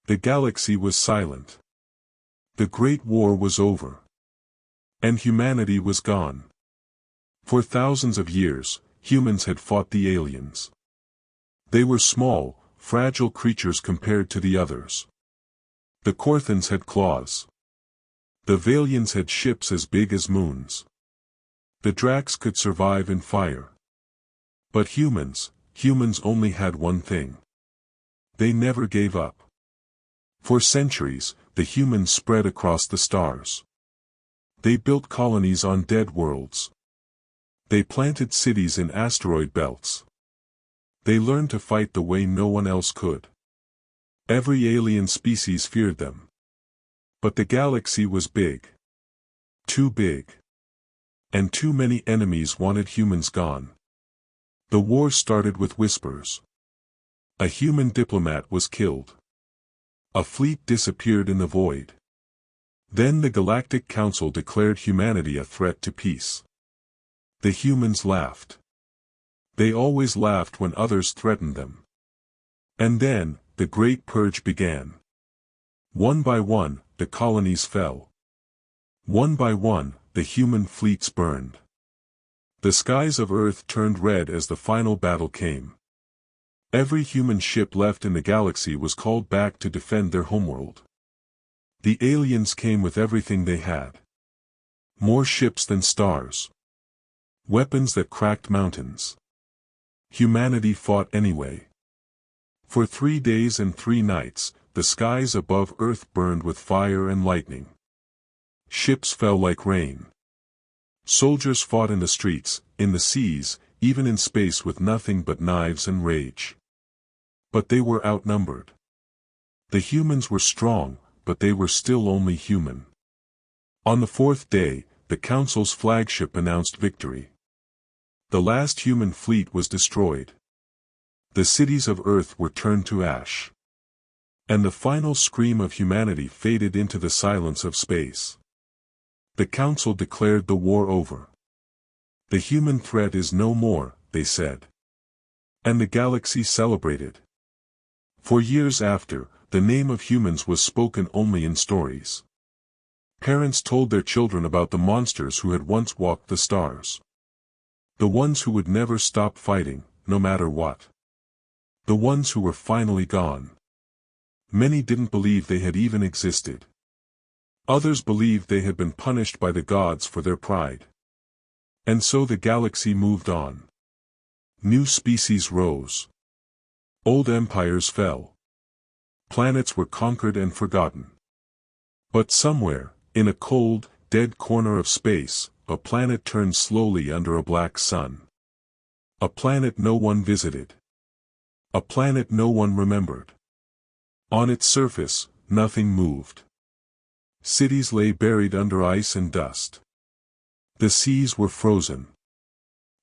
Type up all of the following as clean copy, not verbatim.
The galaxy was silent. The Great War was over. And humanity was gone. For thousands of years, humans had fought the aliens. They were small, fragile creatures compared to the others. The Korthans had claws. The Valians had ships as big as moons. The Dracs could survive in fire. But humans only had one thing. They never gave up. For centuries, the humans spread across the stars. They built colonies on dead worlds. They planted cities in asteroid belts. They learned to fight the way no one else could. Every alien species feared them. But the galaxy was big. Too big. And too many enemies wanted humans gone. The war started with whispers. A human diplomat was killed. A fleet disappeared in the void. Then the Galactic Council declared humanity a threat to peace. The humans laughed. They always laughed when others threatened them. And then, the Great Purge began. One by one, the colonies fell. One by one, the human fleets burned. The skies of Earth turned red as the final battle came. Every human ship left in the galaxy was called back to defend their homeworld. The aliens came with everything they had. More ships than stars. Weapons that cracked mountains. Humanity fought anyway. For 3 days and 3 nights, the skies above Earth burned with fire and lightning. Ships fell like rain. Soldiers fought in the streets, in the seas, even in space with nothing but knives and rage. But they were outnumbered. The humans were strong, but they were still only human. On the 4th day, the Council's flagship announced victory. The last human fleet was destroyed. The cities of Earth were turned to ash. And the final scream of humanity faded into the silence of space. The Council declared the war over. The human threat is no more, they said. And the galaxy celebrated. For years after, the name of humans was spoken only in stories. Parents told their children about the monsters who had once walked the stars. The ones who would never stop fighting, no matter what. The ones who were finally gone. Many didn't believe they had even existed. Others believed they had been punished by the gods for their pride. And so the galaxy moved on. New species rose. Old empires fell. Planets were conquered and forgotten. But somewhere, in a cold, dead corner of space, a planet turned slowly under a black sun. A planet no one visited. A planet no one remembered. On its surface, nothing moved. Cities lay buried under ice and dust. The seas were frozen.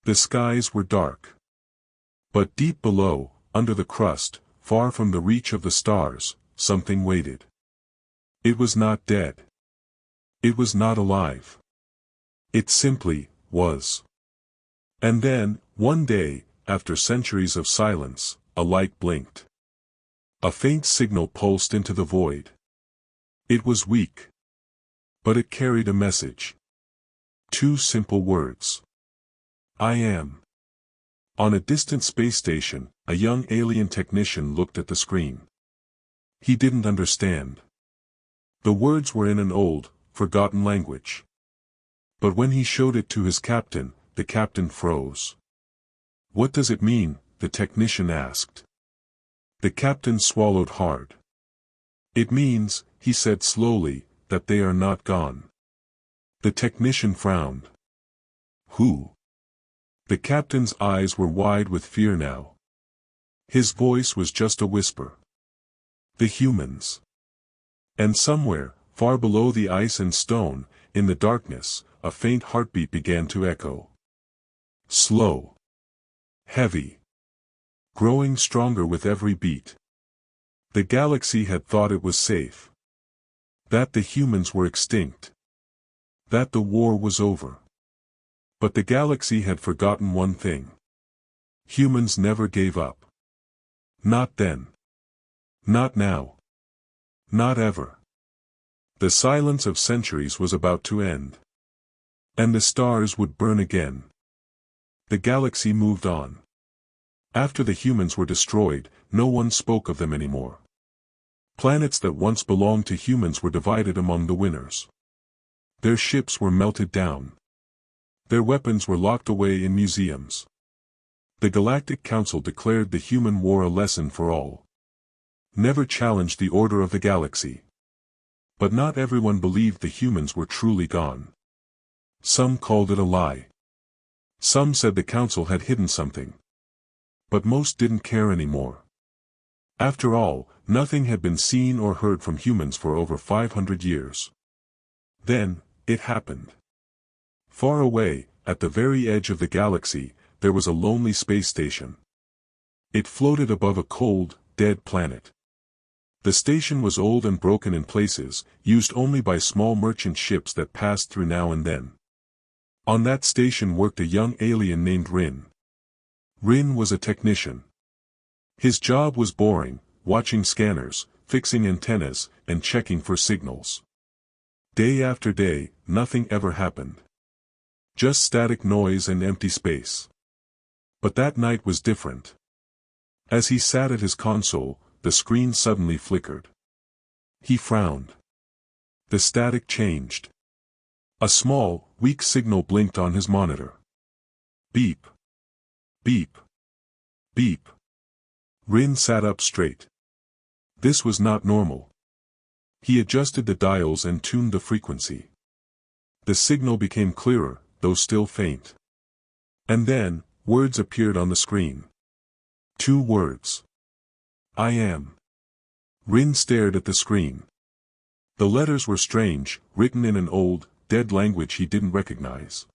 The skies were dark. But deep below, under the crust, far from the reach of the stars, something waited. It was not dead. It was not alive. It simply was. And then, one day, after centuries of silence, a light blinked. A faint signal pulsed into the void. It was weak. But it carried a message. 2 simple words. I am. On a distant space station, a young alien technician looked at the screen. He didn't understand. The words were in an old, forgotten language. But when he showed it to his captain, the captain froze. What does it mean? The technician asked. The captain swallowed hard. It means, he said slowly, that they are not gone. The technician frowned. Who? The captain's eyes were wide with fear now. His voice was just a whisper. The humans. And somewhere, far below the ice and stone, in the darkness, a faint heartbeat began to echo. Slow. Heavy. Growing stronger with every beat. The galaxy had thought it was safe. That the humans were extinct. That the war was over. But the galaxy had forgotten one thing. Humans never gave up. Not then. Not now. Not ever. The silence of centuries was about to end. And the stars would burn again. The galaxy moved on. After the humans were destroyed, no one spoke of them anymore. Planets that once belonged to humans were divided among the winners. Their ships were melted down. Their weapons were locked away in museums. The Galactic Council declared the human war a lesson for all. Never challenged the order of the galaxy. But not everyone believed the humans were truly gone. Some called it a lie. Some said the council had hidden something. But most didn't care anymore. After all, nothing had been seen or heard from humans for over 500 years. Then, it happened. Far away, at the very edge of the galaxy, there was a lonely space station. It floated above a cold, dead planet. The station was old and broken in places, used only by small merchant ships that passed through now and then. On that station worked a young alien named Rin. Rin was a technician. His job was boring, watching scanners, fixing antennas, and checking for signals. Day after day, nothing ever happened. Just static noise and empty space. But that night was different. As he sat at his console, the screen suddenly flickered. He frowned. The static changed. A small, weak signal blinked on his monitor. Beep. Beep. Beep. Rin sat up straight. This was not normal. He adjusted the dials and tuned the frequency. The signal became clearer, though still faint. And then, words appeared on the screen. 2 words. I am. Rin stared at the screen. The letters were strange, written in an old, dead language he didn't recognize.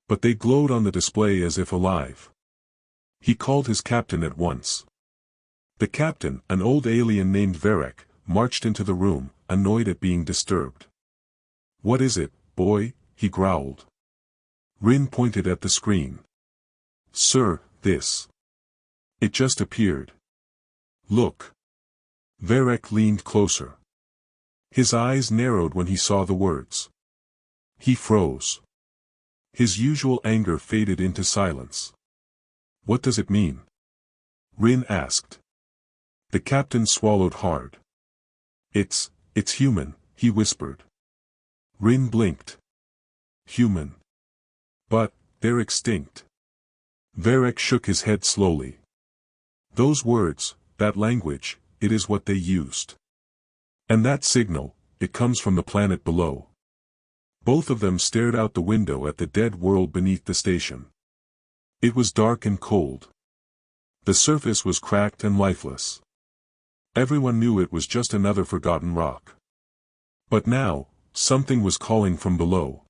But they glowed on the display as if alive. He called his captain at once. The captain, an old alien named Varek, marched into the room, annoyed at being disturbed. What is it, boy? He growled. Rin pointed at the screen. Sir, this. It just appeared. Look. Varek leaned closer. His eyes narrowed when he saw the words. He froze. His usual anger faded into silence. What does it mean? Rin asked. The captain swallowed hard. It's human, he whispered. Rin blinked. Human. But, they're extinct. Varek shook his head slowly. Those words, that language, it is what they used. And that signal, it comes from the planet below. Both of them stared out the window at the dead world beneath the station. It was dark and cold. The surface was cracked and lifeless. Everyone knew it was just another forgotten rock. But now, something was calling from below.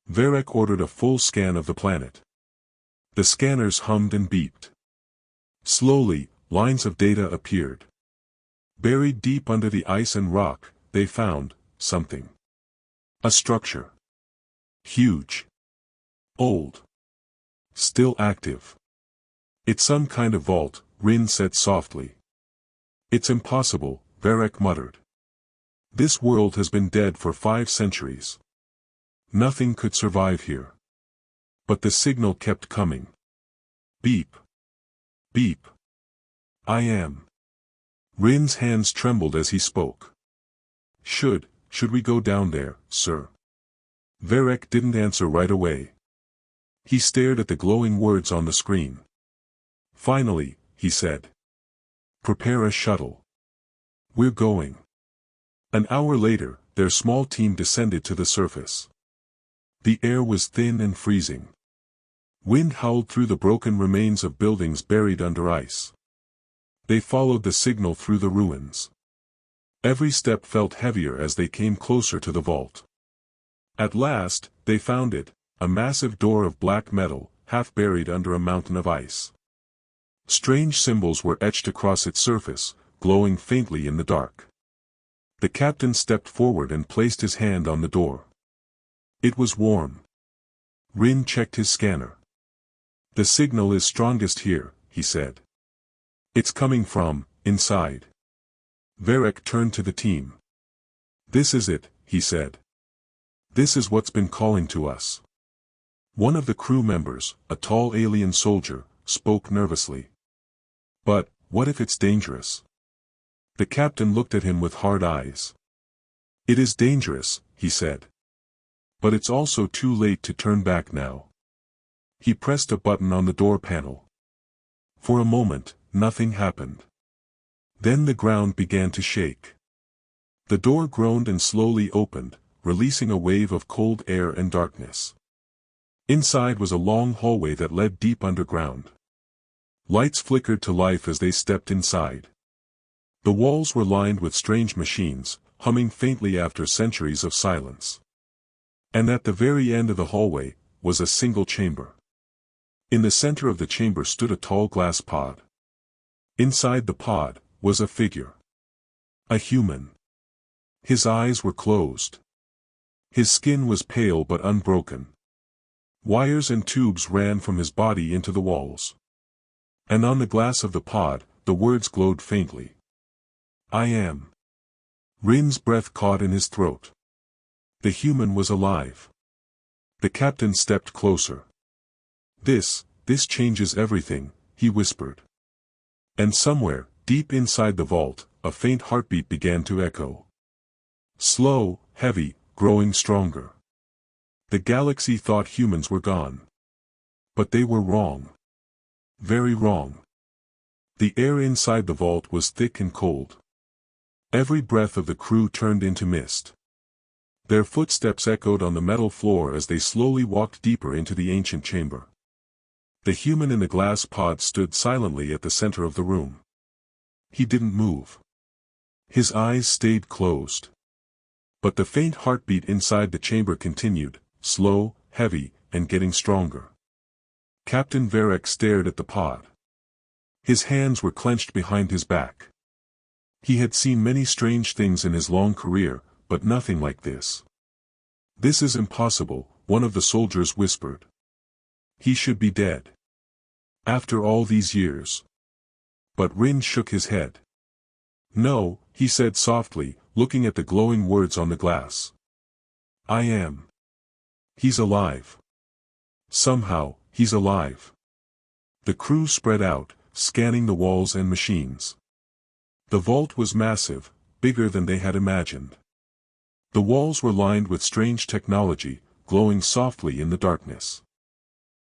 Varek ordered a full scan of the planet. The scanners hummed and beeped. Slowly, lines of data appeared. Buried deep under the ice and rock, they found something. A structure. Huge. Old. Still active. It's some kind of vault, Rin said softly. It's impossible, Varek muttered. This world has been dead for 5 centuries. Nothing could survive here. But the signal kept coming. Beep. Beep. I am. Rin's hands trembled as he spoke. Should we go down there, sir? Varek didn't answer right away. He stared at the glowing words on the screen. Finally, he said. Prepare a shuttle. We're going. An hour later, their small team descended to the surface. The air was thin and freezing. Wind howled through the broken remains of buildings buried under ice. They followed the signal through the ruins. Every step felt heavier as they came closer to the vault. At last, they found it, a massive door of black metal, half buried under a mountain of ice. Strange symbols were etched across its surface, glowing faintly in the dark. The captain stepped forward and placed his hand on the door. It was warm. Rin checked his scanner. The signal is strongest here, he said. It's coming from inside. Varek turned to the team. "This is it," he said. "This is what's been calling to us." One of the crew members, a tall alien soldier, spoke nervously. "But, what if it's dangerous?" The captain looked at him with hard eyes. "It is dangerous," he said. "But it's also too late to turn back now." He pressed a button on the door panel. For a moment, nothing happened. Then the ground began to shake. The door groaned and slowly opened, releasing a wave of cold air and darkness. Inside was a long hallway that led deep underground. Lights flickered to life as they stepped inside. The walls were lined with strange machines, humming faintly after centuries of silence. And at the very end of the hallway, was a single chamber. In the center of the chamber stood a tall glass pod. Inside the pod, was a figure. A human. His eyes were closed. His skin was pale but unbroken. Wires and tubes ran from his body into the walls. And on the glass of the pod, the words glowed faintly. "I am." Rin's breath caught in his throat. The human was alive. The captain stepped closer. This changes everything," he whispered. And somewhere, deep inside the vault, a faint heartbeat began to echo. Slow, heavy, growing stronger. The galaxy thought humans were gone. But they were wrong. Very wrong. The air inside the vault was thick and cold. Every breath of the crew turned into mist. Their footsteps echoed on the metal floor as they slowly walked deeper into the ancient chamber. The human in the glass pod stood silently at the center of the room. He didn't move. His eyes stayed closed. But the faint heartbeat inside the chamber continued, slow, heavy, and getting stronger. Captain Varek stared at the pod. His hands were clenched behind his back. He had seen many strange things in his long career, but nothing like this. "This is impossible," one of the soldiers whispered. "He should be dead. After all these years." But Rin shook his head. "No," he said softly, looking at the glowing words on the glass. "I am. He's alive. Somehow, he's alive." The crew spread out, scanning the walls and machines. The vault was massive, bigger than they had imagined. The walls were lined with strange technology, glowing softly in the darkness.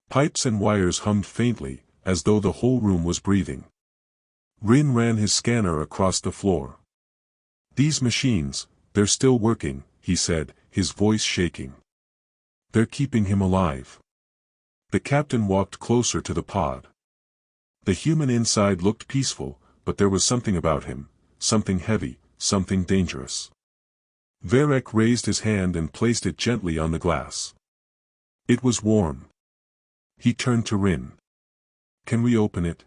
Pipes and wires hummed faintly, as though the whole room was breathing. Rin ran his scanner across the floor. "These machines, they're still working," he said, his voice shaking. "They're keeping him alive." The captain walked closer to the pod. The human inside looked peaceful, but there was something about him, something heavy, something dangerous. Varek raised his hand and placed it gently on the glass. It was warm. He turned to Rin. "Can we open it?"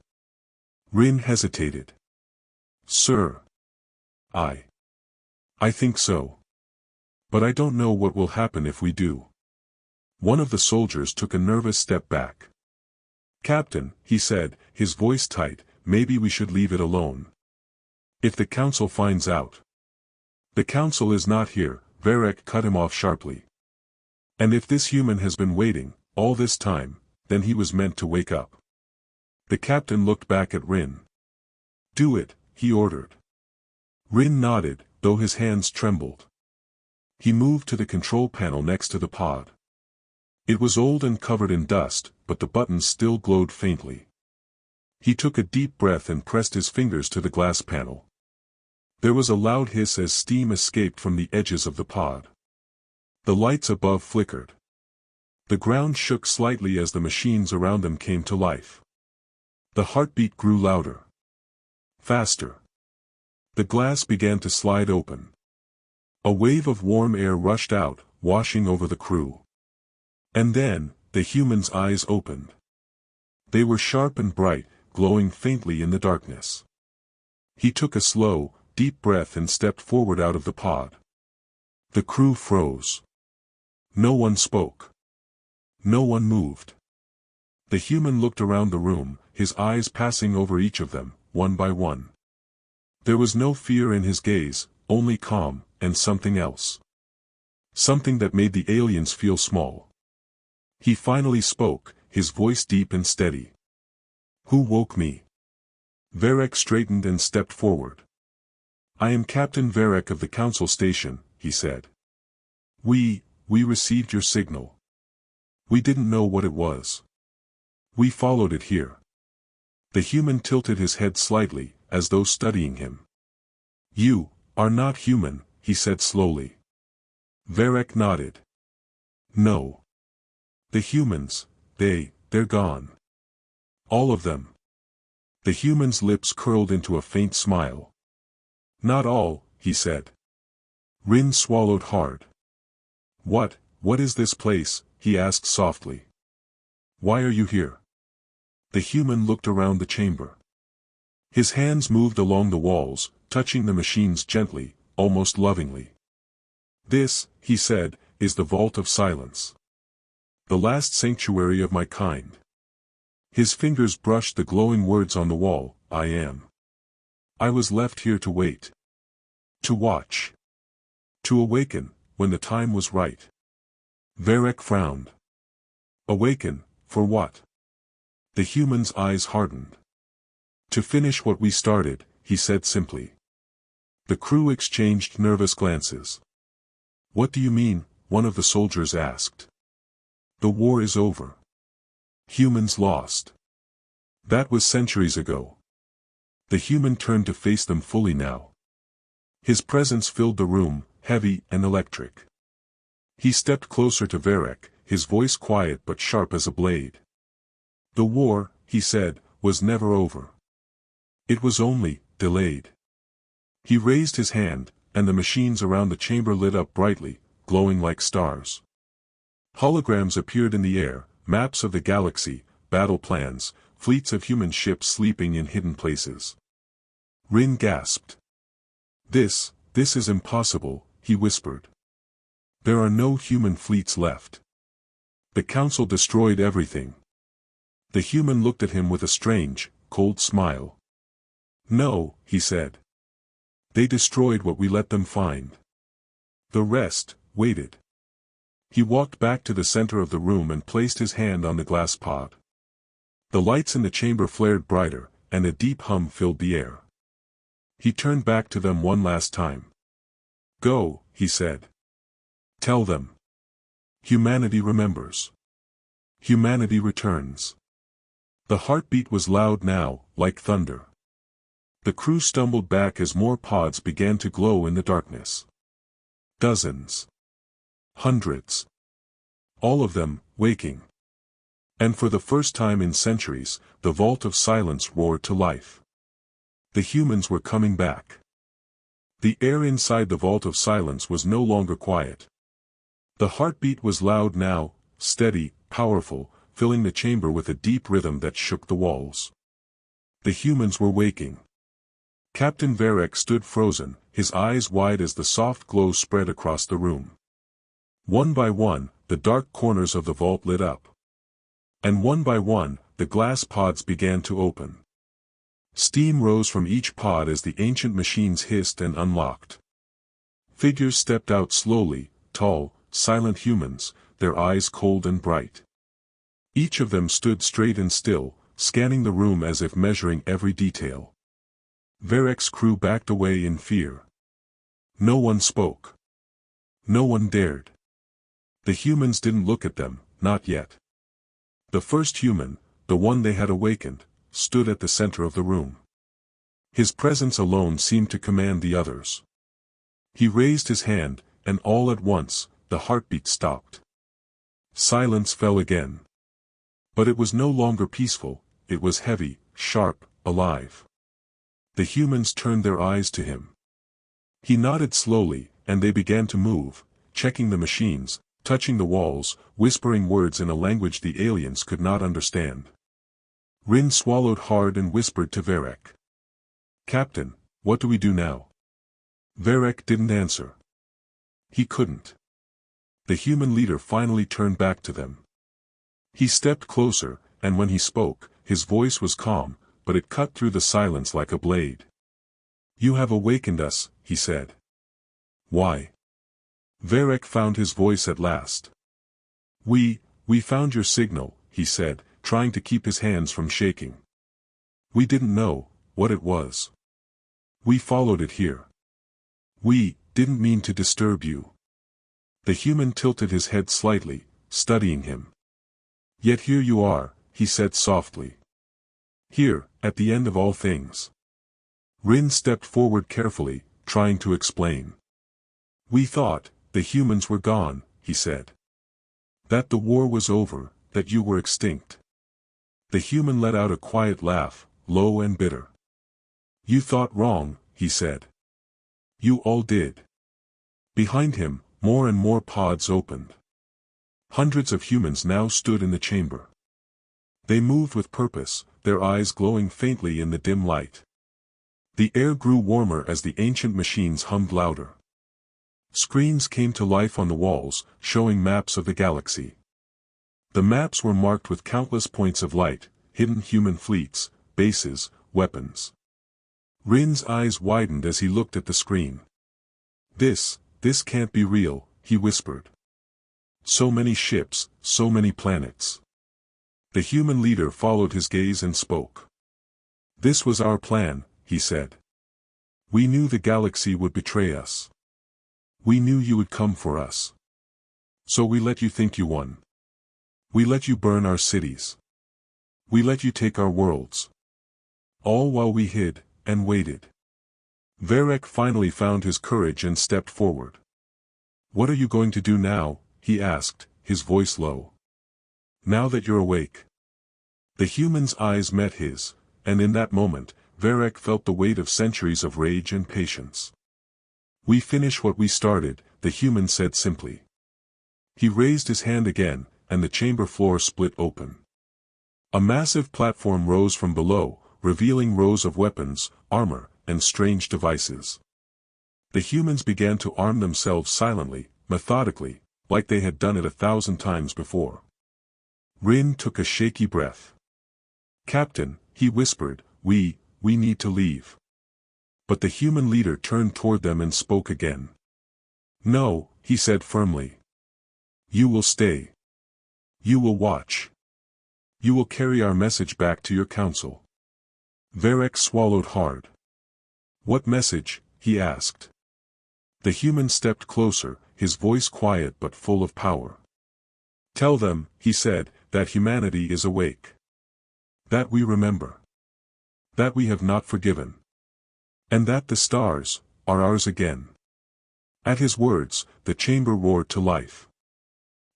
Rin hesitated. "Sir. I think so. But I don't know what will happen if we do." One of the soldiers took a nervous step back. "Captain," he said, his voice tight, "maybe we should leave it alone. If the council finds out." "The council is not here," Varek cut him off sharply. "And if this human has been waiting, all this time, then he was meant to wake up." The captain looked back at Rin. "Do it," he ordered. Rin nodded, though his hands trembled. He moved to the control panel next to the pod. It was old and covered in dust, but the buttons still glowed faintly. He took a deep breath and pressed his fingers to the glass panel. There was a loud hiss as steam escaped from the edges of the pod. The lights above flickered. The ground shook slightly as the machines around them came to life. The heartbeat grew louder. Faster. The glass began to slide open. A wave of warm air rushed out, washing over the crew. And then, the human's eyes opened. They were sharp and bright, glowing faintly in the darkness. He took a slow, deep breath and stepped forward out of the pod. The crew froze. No one spoke. No one moved. The human looked around the room, his eyes passing over each of them, one by one. There was no fear in his gaze, only calm, and something else. Something that made the aliens feel small. He finally spoke, his voice deep and steady. "Who woke me?" Varek straightened and stepped forward. "I am Captain Varek of the Council Station," he said. We received your signal. We didn't know what it was. We followed it here." The human tilted his head slightly, as though studying him. "You are not human," he said slowly. Varek nodded. "No. The humans, they're gone. All of them." The human's lips curled into a faint smile. "Not all," he said. Rin swallowed hard. What is this place?" he asked softly. "Why are you here?" The human looked around the chamber. His hands moved along the walls, touching the machines gently, almost lovingly. "This," he said, "is the Vault of Silence. The last sanctuary of my kind." His fingers brushed the glowing words on the wall, I was left here to wait. To watch. To awaken, when the time was right." Varek frowned. "Awaken, for what?" The human's eyes hardened. "To finish what we started," he said simply. The crew exchanged nervous glances. "What do you mean?" one of the soldiers asked. "The war is over. Humans lost. That was centuries ago." The human turned to face them fully now. His presence filled the room, heavy and electric. He stepped closer to Varek, his voice quiet but sharp as a blade. "The war," he said, "was never over. It was only delayed." He raised his hand, and the machines around the chamber lit up brightly, glowing like stars. Holograms appeared in the air, maps of the galaxy, battle plans, fleets of human ships sleeping in hidden places. Rin gasped. This is impossible," he whispered. "There are no human fleets left. The Council destroyed everything." The human looked at him with a strange, cold smile. "No," he said. "They destroyed what we let them find. The rest waited." He walked back to the center of the room and placed his hand on the glass pod. The lights in the chamber flared brighter, and a deep hum filled the air. He turned back to them one last time. "Go," he said. "Tell them. Humanity remembers. Humanity returns." The heartbeat was loud now, like thunder. The crew stumbled back as more pods began to glow in the darkness. Dozens. Hundreds. All of them, waking. And for the first time in centuries, the Vault of Silence roared to life. The humans were coming back. The air inside the Vault of Silence was no longer quiet. The heartbeat was loud now, steady, powerful, filling the chamber with a deep rhythm that shook the walls. The humans were waking. Captain Varek stood frozen, his eyes wide as the soft glow spread across the room. One by one, the dark corners of the vault lit up. And one by one, the glass pods began to open. Steam rose from each pod as the ancient machines hissed and unlocked. Figures stepped out slowly, tall, silent humans, their eyes cold and bright. Each of them stood straight and still, scanning the room as if measuring every detail. Varek's crew backed away in fear. No one spoke. No one dared. The humans didn't look at them, not yet. The first human, the one they had awakened, stood at the center of the room. His presence alone seemed to command the others. He raised his hand, and all at once, the heartbeat stopped. Silence fell again. But it was no longer peaceful, it was heavy, sharp, alive. The humans turned their eyes to him. He nodded slowly, and they began to move, checking the machines, touching the walls, whispering words in a language the aliens could not understand. Rin swallowed hard and whispered to Varek. "Captain, what do we do now?" Varek didn't answer. He couldn't. The human leader finally turned back to them. He stepped closer, and when he spoke, his voice was calm, but it cut through the silence like a blade. You have awakened us, he said. Why? Varek found his voice at last. We found your signal, he said, trying to keep his hands from shaking. We didn't know what it was. We followed it here. We didn't mean to disturb you. The human tilted his head slightly, studying him. Yet here you are, he said softly. Here, at the end of all things. Rin stepped forward carefully, trying to explain. We thought the humans were gone, he said. That the war was over, that you were extinct. The human let out a quiet laugh, low and bitter. You thought wrong, he said. You all did. Behind him, more and more pods opened. Hundreds of humans now stood in the chamber. They moved with purpose, their eyes glowing faintly in the dim light. The air grew warmer as the ancient machines hummed louder. Screens came to life on the walls, showing maps of the galaxy. The maps were marked with countless points of light, hidden human fleets, bases, weapons. Rin's eyes widened as he looked at the screen. This can't be real, he whispered. So many ships, so many planets. The human leader followed his gaze and spoke. This was our plan, he said. We knew the galaxy would betray us. We knew you would come for us. So we let you think you won. We let you burn our cities. We let you take our worlds. All while we hid, and waited. Varek finally found his courage and stepped forward. What are you going to do now? He asked, his voice low. Now that you're awake. The human's eyes met his, and in that moment, Varek felt the weight of centuries of rage and patience. We finish what we started, the human said simply. He raised his hand again, and the chamber floor split open. A massive platform rose from below, revealing rows of weapons, armor, and strange devices. The humans began to arm themselves silently, methodically, like they had done it 1,000 times before. Rin took a shaky breath. Captain, he whispered, we need to leave. But the human leader turned toward them and spoke again. No, he said firmly. You will stay. You will watch. You will carry our message back to your council. Varek swallowed hard. What message? He asked. The human stepped closer, his voice quiet but full of power. Tell them, he said, that humanity is awake. That we remember. That we have not forgiven. And that the stars are ours again. At his words, the chamber roared to life.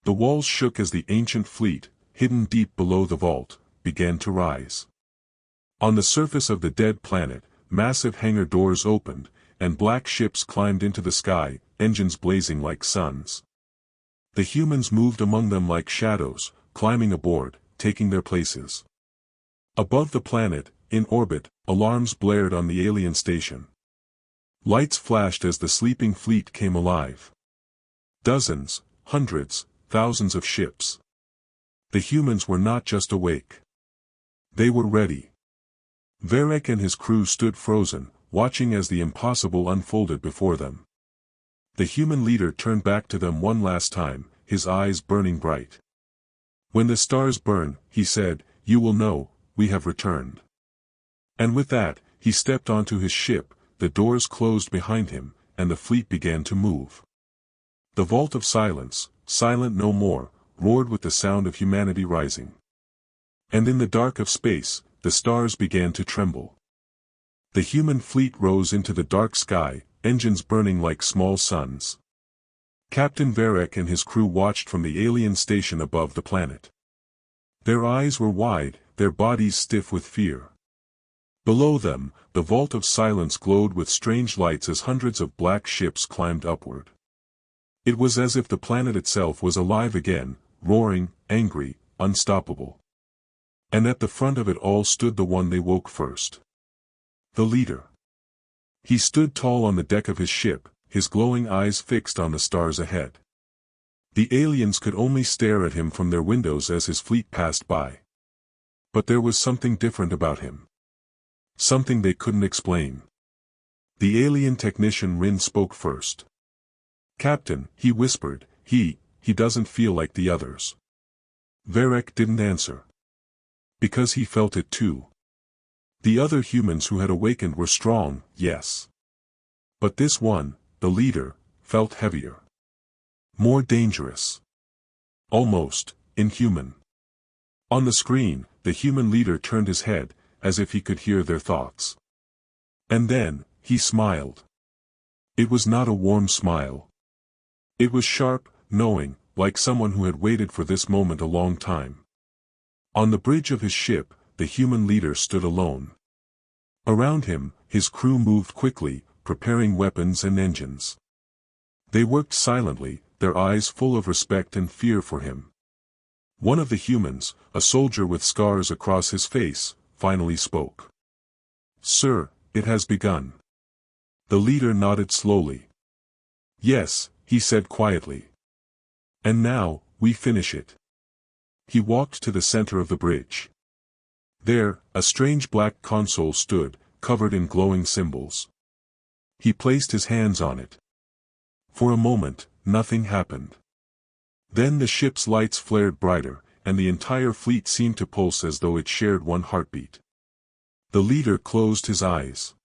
The walls shook as the ancient fleet, hidden deep below the vault, began to rise. On the surface of the dead planet, massive hangar doors opened, and black ships climbed into the sky, engines blazing like suns. The humans moved among them like shadows, climbing aboard, taking their places. Above the planet, in orbit, alarms blared on the alien station. Lights flashed as the sleeping fleet came alive. Dozens, hundreds, thousands of ships. The humans were not just awake. They were ready. Varek and his crew stood frozen, watching as the impossible unfolded before them. The human leader turned back to them one last time, his eyes burning bright. When the stars burn, he said, you will know, we have returned. And with that, he stepped onto his ship, the doors closed behind him, and the fleet began to move. The vault of silence, silent no more, roared with the sound of humanity rising. And in the dark of space, the stars began to tremble. The human fleet rose into the dark sky, engines burning like small suns. Captain Varek and his crew watched from the alien station above the planet. Their eyes were wide, their bodies stiff with fear. Below them, the vault of silence glowed with strange lights as hundreds of black ships climbed upward. It was as if the planet itself was alive again, roaring, angry, unstoppable. And at the front of it all stood the one they woke first. The leader. He stood tall on the deck of his ship, his glowing eyes fixed on the stars ahead. The aliens could only stare at him from their windows as his fleet passed by. But there was something different about him. Something they couldn't explain. The alien technician Rin spoke first. "Captain," he whispered, he doesn't feel like the others." Varek didn't answer. Because he felt it too. The other humans who had awakened were strong, yes. But this one, the leader, felt heavier. More dangerous. Almost inhuman. On the screen, the human leader turned his head, as if he could hear their thoughts. And then, he smiled. It was not a warm smile. It was sharp, knowing, like someone who had waited for this moment a long time. On the bridge of his ship, the human leader stood alone. Around him, his crew moved quickly, preparing weapons and engines. They worked silently, their eyes full of respect and fear for him. One of the humans, a soldier with scars across his face, finally spoke. "Sir, it has begun." The leader nodded slowly. "Yes," he said quietly. "And now, we finish it." He walked to the center of the bridge. There, a strange black console stood, covered in glowing symbols. He placed his hands on it. For a moment, nothing happened. Then the ship's lights flared brighter, and the entire fleet seemed to pulse as though it shared one heartbeat. The leader closed his eyes.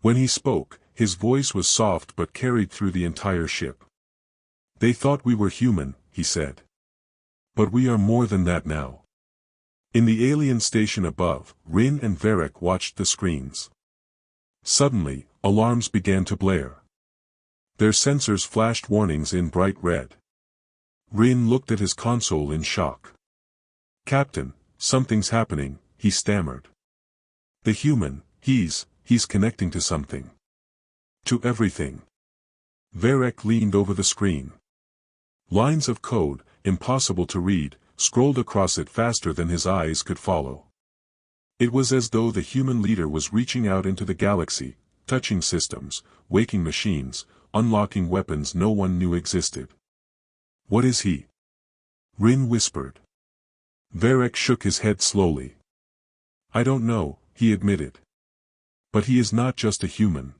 When he spoke, his voice was soft but carried through the entire ship. "They thought we were human," he said. "But we are more than that now." In the alien station above, Rin and Varek watched the screens. Suddenly, alarms began to blare. Their sensors flashed warnings in bright red. Rin looked at his console in shock. "Captain, something's happening," he stammered. "The human, he's connecting to something. To everything." Varek leaned over the screen. Lines of code, impossible to read, scrolled across it faster than his eyes could follow. It was as though the human leader was reaching out into the galaxy, touching systems, waking machines, unlocking weapons no one knew existed. "What is he?" Rin whispered. Varek shook his head slowly. "I don't know," he admitted. "But he is not just a human."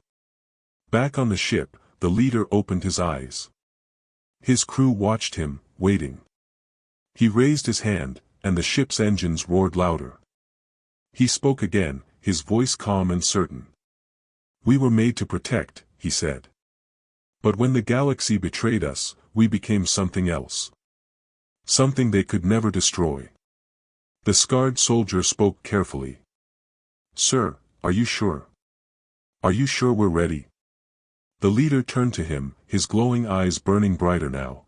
Back on the ship, the leader opened his eyes. His crew watched him, waiting. He raised his hand, and the ship's engines roared louder. He spoke again, his voice calm and certain. "We were made to protect," he said. "But when the galaxy betrayed us, we became something else. Something they could never destroy." The scarred soldier spoke carefully. "Sir, are you sure? Are you sure we're ready?" The leader turned to him, his glowing eyes burning brighter now.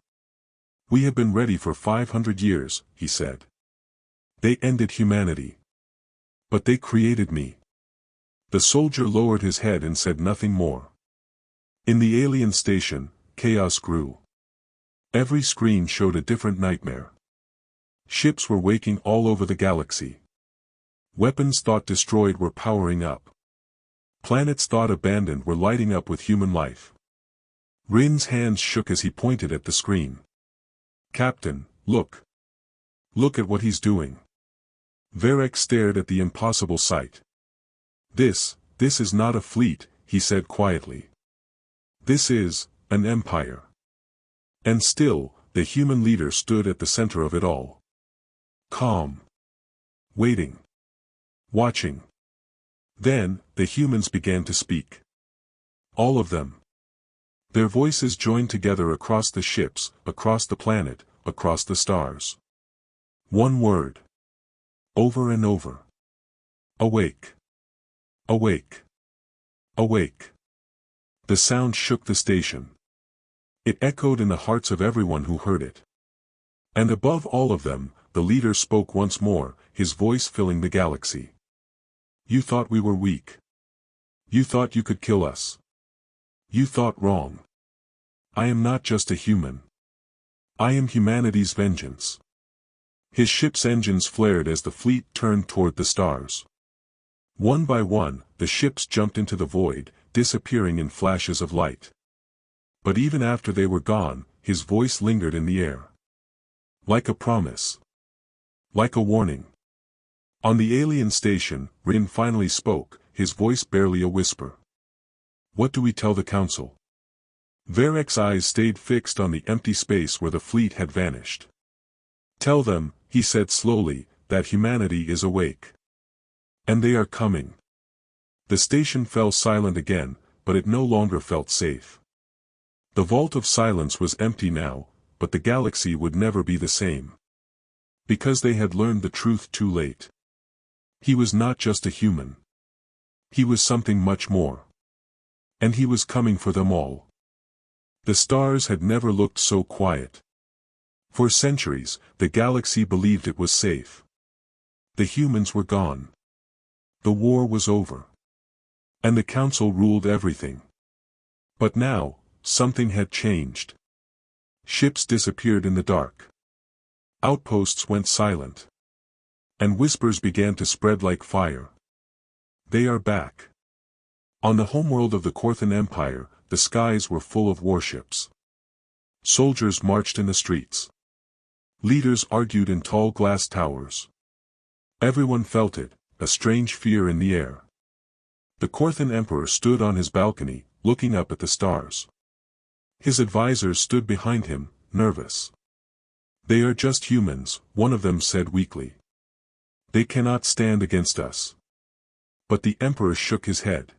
"We have been ready for 500 years, he said. "They ended humanity. But they created me." The soldier lowered his head and said nothing more. In the alien station, chaos grew. Every screen showed a different nightmare. Ships were waking all over the galaxy. Weapons thought destroyed were powering up. Planets thought abandoned were lighting up with human life. Rin's hands shook as he pointed at the screen. "Captain, look. Look at what he's doing." Varek stared at the impossible sight. This is not a fleet," he said quietly. "This is an empire." And still, the human leader stood at the center of it all. Calm. Waiting. Watching. Then, the humans began to speak. All of them. Their voices joined together across the ships, across the planet, across the stars. One word. Over and over. Awake. Awake. Awake. The sound shook the station. It echoed in the hearts of everyone who heard it. And above all of them, the leader spoke once more, his voice filling the galaxy. "You thought we were weak. You thought you could kill us. You thought wrong. I am not just a human. I am humanity's vengeance." His ship's engines flared as the fleet turned toward the stars. One by one, the ships jumped into the void, disappearing in flashes of light. But even after they were gone, his voice lingered in the air. Like a promise. Like a warning. On the alien station, Rin finally spoke, his voice barely a whisper. What do we tell the council? Varek's eyes stayed fixed on the empty space where the fleet had vanished. Tell them, he said slowly, that humanity is awake. And they are coming. The station fell silent again, but it no longer felt safe. The vault of silence was empty now, but the galaxy would never be the same. Because they had learned the truth too late. He was not just a human. He was something much more. And he was coming for them all. The stars had never looked so quiet. For centuries, the galaxy believed it was safe. The humans were gone. The war was over. And the council ruled everything. But now, something had changed. Ships disappeared in the dark. Outposts went silent. And whispers began to spread like fire. They are back. On the homeworld of the Korthan Empire, the skies were full of warships. Soldiers marched in the streets. Leaders argued in tall glass towers. Everyone felt it, a strange fear in the air. The Korthan Emperor stood on his balcony, looking up at the stars. His advisors stood behind him, nervous. They are just humans, one of them said weakly. They cannot stand against us. But the Emperor shook his head.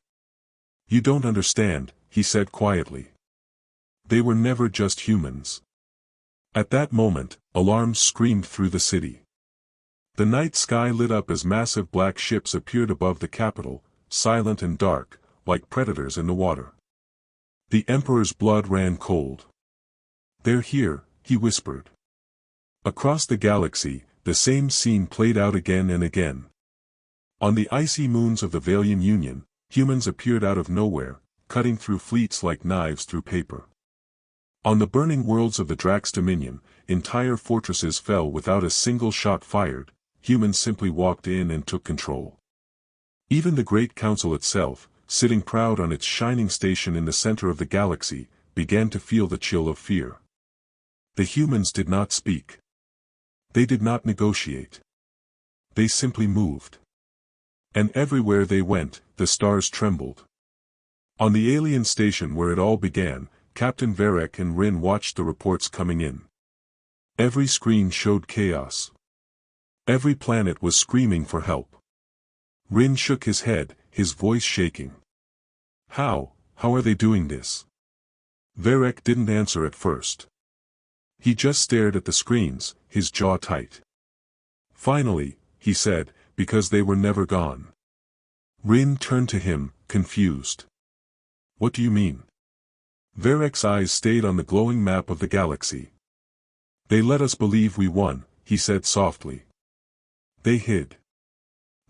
You don't understand, he said quietly. They were never just humans. At that moment, alarms screamed through the city. The night sky lit up as massive black ships appeared above the capital, silent and dark, like predators in the water. The Emperor's blood ran cold. They're here, he whispered. Across the galaxy, the same scene played out again and again. On the icy moons of the Valian Union, humans appeared out of nowhere, cutting through fleets like knives through paper. On the burning worlds of the Drax Dominion, entire fortresses fell without a single shot fired, humans simply walked in and took control. Even the Great Council itself, sitting proud on its shining station in the center of the galaxy, began to feel the chill of fear. The humans did not speak. They did not negotiate. They simply moved. And everywhere they went, the stars trembled. On the alien station where it all began, Captain Varek and Rin watched the reports coming in. Every screen showed chaos. Every planet was screaming for help. Rin shook his head, his voice shaking. How are they doing this? Varek didn't answer at first. He just stared at the screens, his jaw tight. Finally, he said, because they were never gone. Rin turned to him, confused. What do you mean? Varek's eyes stayed on the glowing map of the galaxy. They let us believe we won, he said softly. They hid.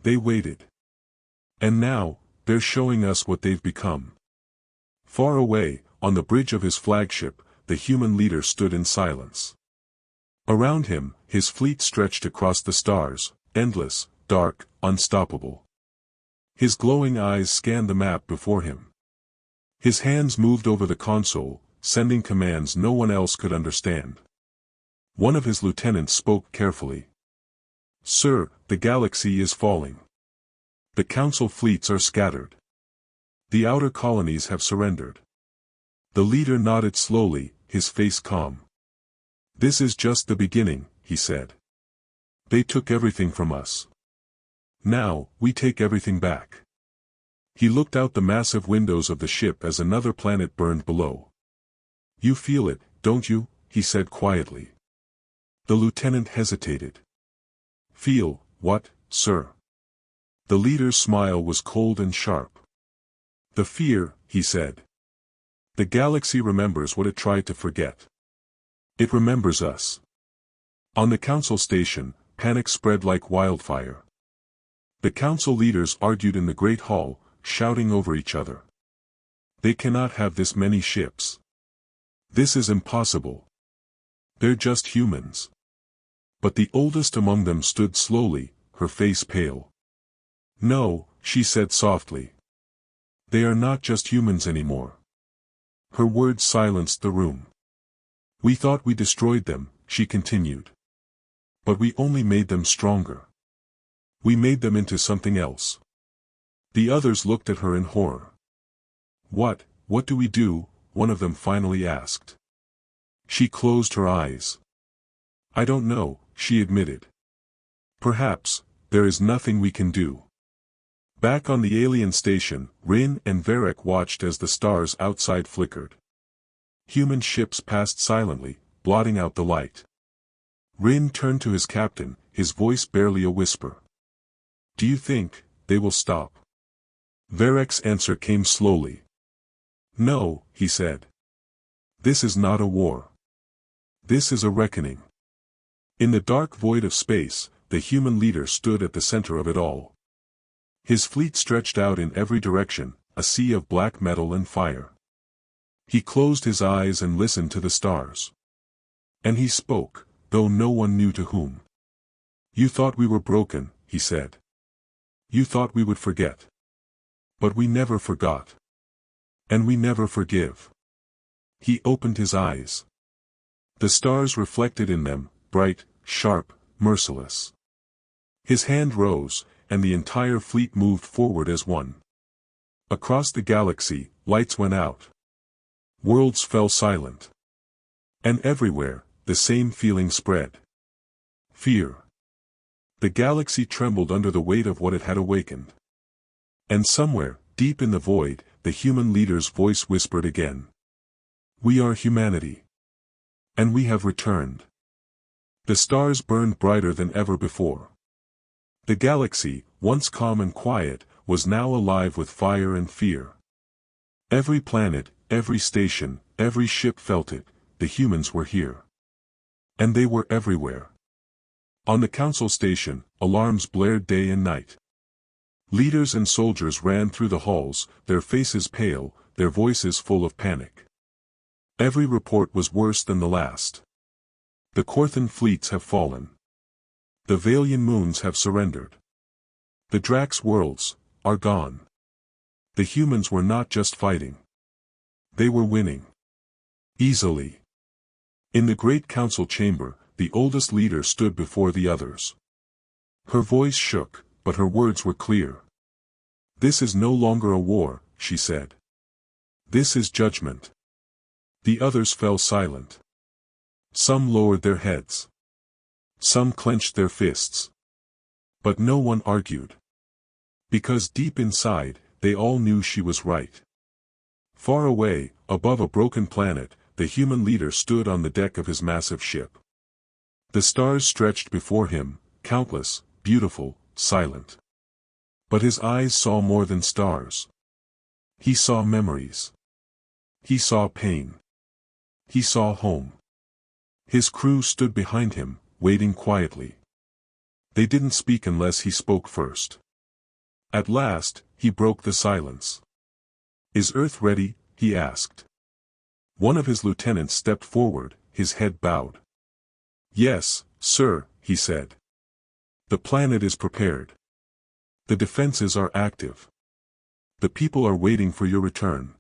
They waited. And now, they're showing us what they've become. Far away, on the bridge of his flagship, the human leader stood in silence. Around him, his fleet stretched across the stars, endless, dark, unstoppable. His glowing eyes scanned the map before him. His hands moved over the console, sending commands no one else could understand. One of his lieutenants spoke carefully. Sir, the galaxy is falling. The council fleets are scattered. The outer colonies have surrendered. The leader nodded slowly, his face calm. This is just the beginning, he said. They took everything from us. Now, we take everything back. He looked out the massive windows of the ship as another planet burned below. You feel it, don't you? He said quietly. The lieutenant hesitated. Feel, what, sir? The leader's smile was cold and sharp. The fear, he said. The galaxy remembers what it tried to forget. It remembers us. On the council station, panic spread like wildfire. The council leaders argued in the Great Hall, shouting over each other. They cannot have this many ships. This is impossible. They're just humans. But the oldest among them stood slowly, her face pale. No, she said softly. They are not just humans anymore. Her words silenced the room. We thought we destroyed them, she continued. But we only made them stronger. We made them into something else. The others looked at her in horror. What do we do?" one of them finally asked. She closed her eyes. "I don't know," she admitted. "Perhaps, there is nothing we can do." Back on the alien station, Rin and Varek watched as the stars outside flickered. Human ships passed silently, blotting out the light. Rin turned to his captain, his voice barely a whisper. "Do you think they will stop?" Varek's answer came slowly. "No," he said. "This is not a war. This is a reckoning." In the dark void of space, the human leader stood at the center of it all. His fleet stretched out in every direction, a sea of black metal and fire. He closed his eyes and listened to the stars. And he spoke, though no one knew to whom. "You thought we were broken," he said. "You thought we would forget. But we never forgot. And we never forgive." He opened his eyes. The stars reflected in them, bright, sharp, merciless. His hand rose, and the entire fleet moved forward as one. Across the galaxy, lights went out. Worlds fell silent. And everywhere, the same feeling spread. Fear. The galaxy trembled under the weight of what it had awakened. And somewhere, deep in the void, the human leader's voice whispered again. "We are humanity. And we have returned." The stars burned brighter than ever before. The galaxy, once calm and quiet, was now alive with fire and fear. Every planet, every station, every ship felt it, the humans were here. And they were everywhere. On the council station, alarms blared day and night. Leaders and soldiers ran through the halls, their faces pale, their voices full of panic. Every report was worse than the last. The Korthan fleets have fallen. The Valian moons have surrendered. The Drax worlds are gone. The humans were not just fighting. They were winning. Easily. In the great council chamber, the oldest leader stood before the others. Her voice shook, but her words were clear. "This is no longer a war," she said. "This is judgment." The others fell silent. Some lowered their heads. Some clenched their fists. But no one argued. Because deep inside, they all knew she was right. Far away, above a broken planet, the human leader stood on the deck of his massive ship. The stars stretched before him, countless, beautiful, silent. But his eyes saw more than stars. He saw memories. He saw pain. He saw home. His crew stood behind him, waiting quietly. They didn't speak unless he spoke first. At last, he broke the silence. "Is Earth ready?" he asked. One of his lieutenants stepped forward, his head bowed. "Yes, sir," he said. "The planet is prepared. The defenses are active. The people are waiting for your return."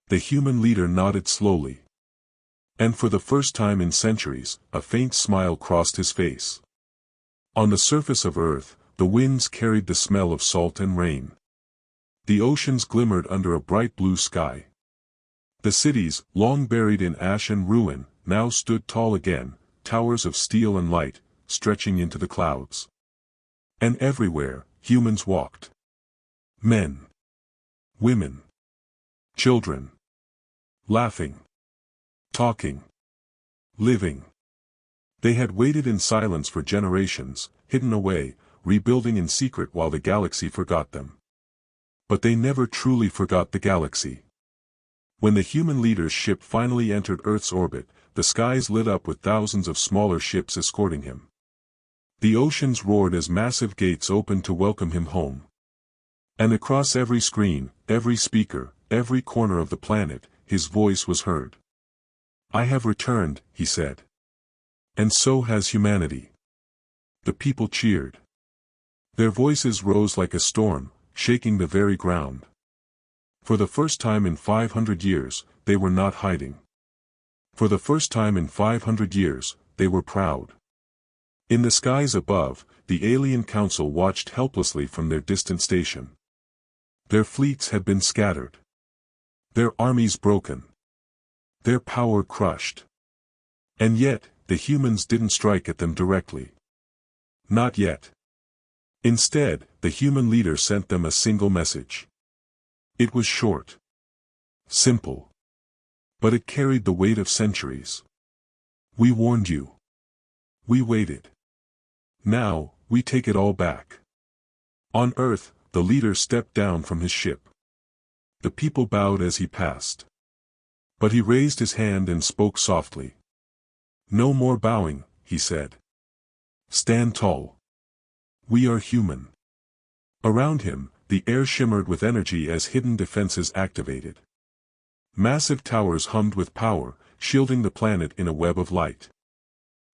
The human leader nodded slowly. And for the first time in centuries, a faint smile crossed his face. On the surface of Earth, the winds carried the smell of salt and rain. The oceans glimmered under a bright blue sky. The cities, long buried in ash and ruin, now stood tall again, towers of steel and light, stretching into the clouds. And everywhere, humans walked. Men. Women. Children. Laughing. Talking. Living. They had waited in silence for generations, hidden away, rebuilding in secret while the galaxy forgot them. But they never truly forgot the galaxy. When the human leader's ship finally entered Earth's orbit, the skies lit up with thousands of smaller ships escorting him. The oceans roared as massive gates opened to welcome him home. And across every screen, every speaker, every corner of the planet, his voice was heard. "I have returned," he said. "And so has humanity." The people cheered. Their voices rose like a storm, shaking the very ground. For the first time in 500 years, they were not hiding. For the first time in 500 years, they were proud. In the skies above, the alien council watched helplessly from their distant station. Their fleets had been scattered. Their armies broken. Their power crushed. And yet, the humans didn't strike at them directly. Not yet. Instead, the human leader sent them a single message. It was short. Simple. But it carried the weight of centuries. We warned you. We waited. Now, we take it all back. On Earth, the leader stepped down from his ship. The people bowed as he passed. But he raised his hand and spoke softly. No more bowing, he said. Stand tall. We are human. Around him, the air shimmered with energy as hidden defenses activated. Massive towers hummed with power, shielding the planet in a web of light.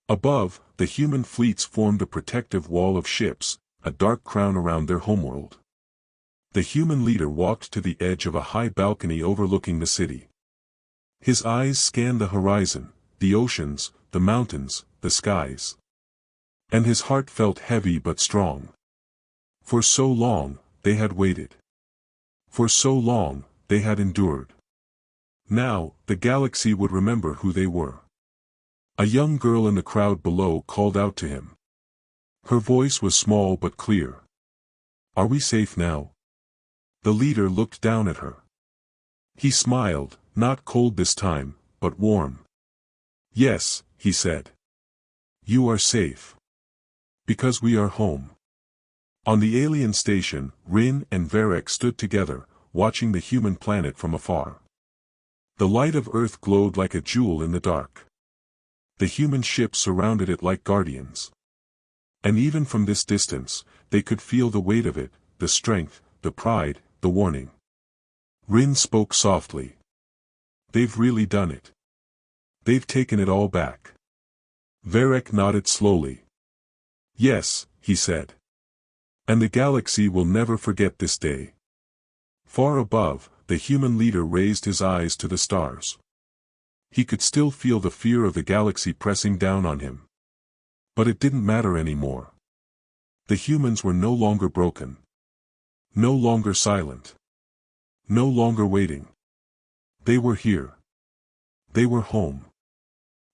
Above, the human fleets formed a protective wall of ships, a dark crown around their homeworld. The human leader walked to the edge of a high balcony overlooking the city. His eyes scanned the horizon, the oceans, the mountains, the skies. And his heart felt heavy but strong. For so long, they had waited. For so long, they had endured. Now, the galaxy would remember who they were. A young girl in the crowd below called out to him. Her voice was small but clear. Are we safe now? The leader looked down at her. He smiled, not cold this time, but warm. Yes, he said. You are safe. Because we are home. On the alien station, Rin and Varek stood together, watching the human planet from afar. The light of Earth glowed like a jewel in the dark. The human ships surrounded it like guardians. And even from this distance, they could feel the weight of it, the strength, the pride, the warning. Rin spoke softly. They've really done it. They've taken it all back. Varek nodded slowly. Yes, he said. And the galaxy will never forget this day. Far above, the human leader raised his eyes to the stars. He could still feel the fear of the galaxy pressing down on him. But it didn't matter anymore. The humans were no longer broken. No longer silent. No longer waiting. They were here. They were home.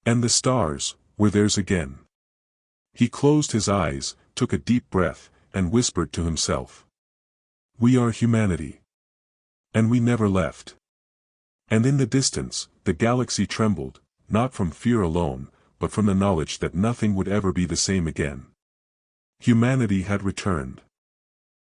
And the stars were theirs again. He closed his eyes, took a deep breath, and whispered to himself. We are humanity. And we never left. And in the distance, the galaxy trembled, not from fear alone, but from the knowledge that nothing would ever be the same again. Humanity had returned.